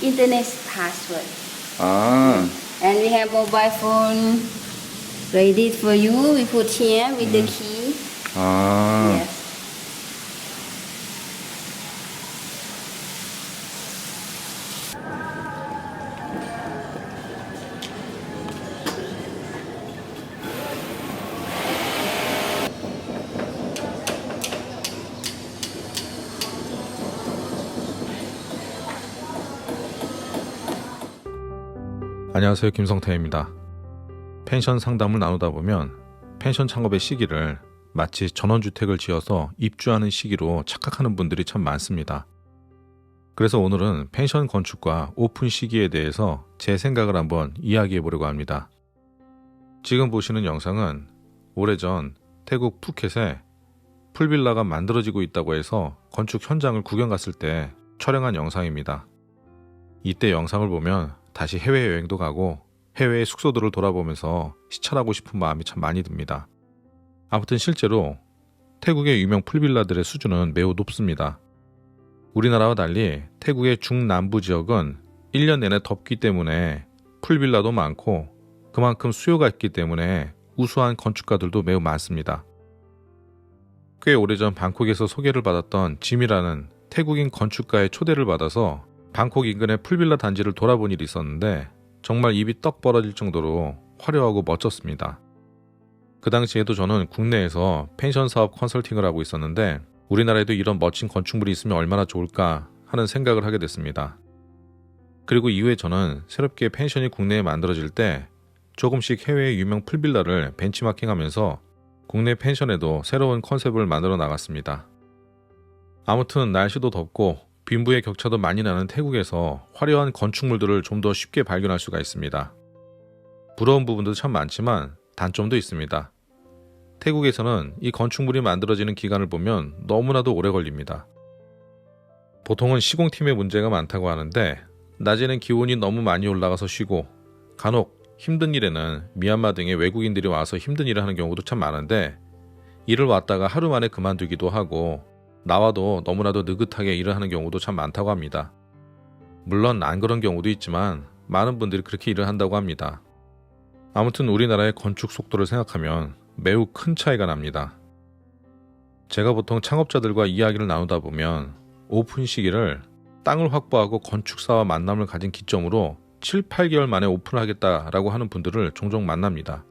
internet password. And we have mobile phone ready for you. We put here with the key. Yes. 안녕하세요, 김성태입니다. 펜션 상담을 나누다 보면 펜션 창업의 시기를 마치 전원주택을 지어서 입주하는 시기로 착각하는 분들이 참 많습니다. 그래서 오늘은 펜션 건축과 오픈 시기에 대해서 제 생각을 한번 이야기해 보려고 합니다. 지금 보시는 영상은 오래전 태국 푸켓에 풀빌라가 만들어지고 있다고 해서 건축 현장을 구경 갔을 때 촬영한 영상입니다. 이때 영상을 보면 다시 해외여행도 가고 해외의 숙소들을 돌아보면서 시찰하고 싶은 마음이 참 많이 듭니다. 아무튼 실제로 태국의 유명 풀빌라들의 수준은 매우 높습니다. 우리나라와 달리 태국의 중남부 지역은 1년 내내 덥기 때문에 풀빌라도 많고 그만큼 수요가 있기 때문에 우수한 건축가들도 매우 많습니다. 꽤 오래전 방콕에서 소개를 받았던 짐이라는 태국인 건축가의 초대를 받아서 방콕 인근의 풀빌라 단지를 돌아본 일이 있었는데 정말 입이 떡 벌어질 정도로 화려하고 멋졌습니다. 그 당시에도 저는 국내에서 펜션 사업 컨설팅을 하고 있었는데 우리나라에도 이런 멋진 건축물이 있으면 얼마나 좋을까 하는 생각을 하게 됐습니다. 그리고 이후에 저는 새롭게 펜션이 국내에 만들어질 때 조금씩 해외의 유명 풀빌라를 벤치마킹하면서 국내 펜션에도 새로운 컨셉을 만들어 나갔습니다. 아무튼 날씨도 덥고 빈부의 격차도 많이 나는 태국에서 화려한 건축물들을 좀 더 쉽게 발견할 수가 있습니다. 부러운 부분도 참 많지만 단점도 있습니다. 태국에서는 이 건축물이 만들어지는 기간을 보면 너무나도 오래 걸립니다. 보통은 시공팀의 문제가 많다고 하는데 낮에는 기온이 너무 많이 올라가서 쉬고 간혹 힘든 일에는 미얀마 등의 외국인들이 와서 힘든 일을 하는 경우도 참 많은데 일을 왔다가 하루 만에 그만두기도 하고 나와도 너무나도 느긋하게 일을 하는 경우도 참 많다고 합니다. 물론 안 그런 경우도 있지만 많은 분들이 그렇게 일을 한다고 합니다. 아무튼 우리나라의 건축 속도를 생각하면 매우 큰 차이가 납니다. 제가 보통 창업자들과 이야기를 나누다 보면 오픈 시기를 땅을 확보하고 건축사와 만남을 가진 기점으로 7, 8개월 만에 오픈을 하겠다라고 하는 분들을 종종 만납니다.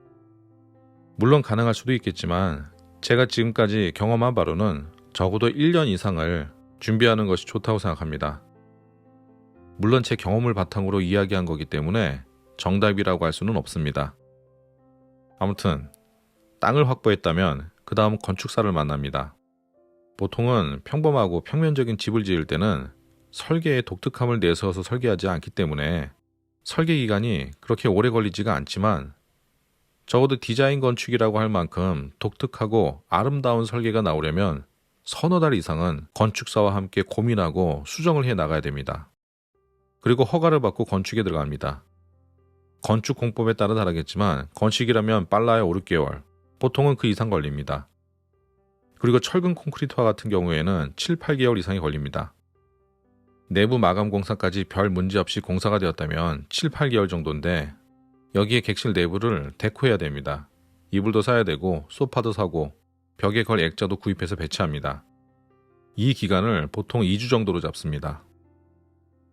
물론 가능할 수도 있겠지만 제가 지금까지 경험한 바로는 적어도 1년 이상을 준비하는 것이 좋다고 생각합니다. 물론 제 경험을 바탕으로 이야기한 거기 때문에 정답이라고 할 수는 없습니다. 아무튼 땅을 확보했다면 그 다음 건축사를 만납니다. 보통은 평범하고 평면적인 집을 지을 때는 설계에 독특함을 내세워서 설계하지 않기 때문에 설계 기간이 그렇게 오래 걸리지가 않지만 적어도 디자인 건축이라고 할 만큼 독특하고 아름다운 설계가 나오려면 서너 달 이상은 건축사와 함께 고민하고 수정을 해 나가야 됩니다. 그리고 허가를 받고 건축에 들어갑니다. 건축 공법에 따라 다르겠지만 건식이라면 빨라야 5, 6개월, 보통은 그 이상 걸립니다. 그리고 철근 콘크리트화 같은 경우에는 7, 8개월 이상이 걸립니다. 내부 마감 공사까지 별 문제 없이 공사가 되었다면 7, 8개월 정도인데 여기에 객실 내부를 데코해야 됩니다. 이불도 사야 되고 소파도 사고 벽에 걸 액자도 구입해서 배치합니다. 이 기간을 보통 2주 정도로 잡습니다.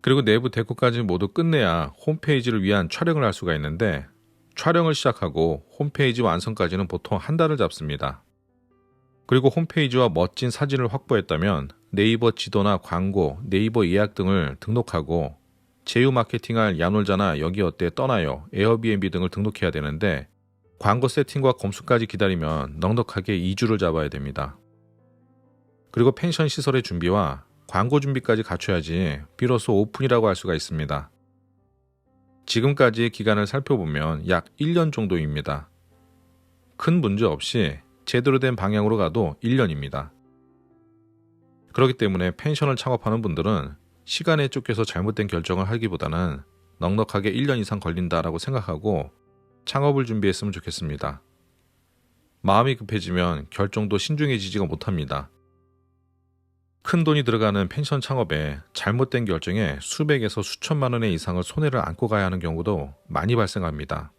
그리고 내부 데코까지 모두 끝내야 홈페이지를 위한 촬영을 할 수가 있는데 촬영을 시작하고 홈페이지 완성까지는 보통 한 달을 잡습니다. 그리고 홈페이지와 멋진 사진을 확보했다면 네이버 지도나 광고, 네이버 예약 등을 등록하고 제휴 마케팅할 야놀자나 여기 어때 떠나요, 에어비앤비 등을 등록해야 되는데 광고 세팅과 검수까지 기다리면 넉넉하게 2주를 잡아야 됩니다. 그리고 펜션 시설의 준비와 광고 준비까지 갖춰야지 비로소 오픈이라고 할 수가 있습니다. 지금까지의 기간을 살펴보면 약 1년 정도입니다. 큰 문제 없이 제대로 된 방향으로 가도 1년입니다. 그렇기 때문에 펜션을 창업하는 분들은 시간에 쫓겨서 잘못된 결정을 하기보다는 넉넉하게 1년 이상 걸린다라고 생각하고 창업을 준비했으면 좋겠습니다. 마음이 급해지면 결정도 신중해지지가 못합니다. 큰 돈이 들어가는 펜션 창업에 잘못된 결정에 수백에서 수천만 원의 이상을 손해를 안고 가야 하는 경우도 많이 발생합니다.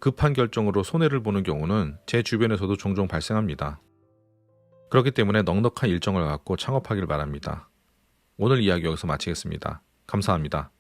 급한 결정으로 손해를 보는 경우는 제 주변에서도 종종 발생합니다. 그렇기 때문에 넉넉한 일정을 갖고 창업하길 바랍니다. 오늘 이야기 여기서 마치겠습니다. 감사합니다.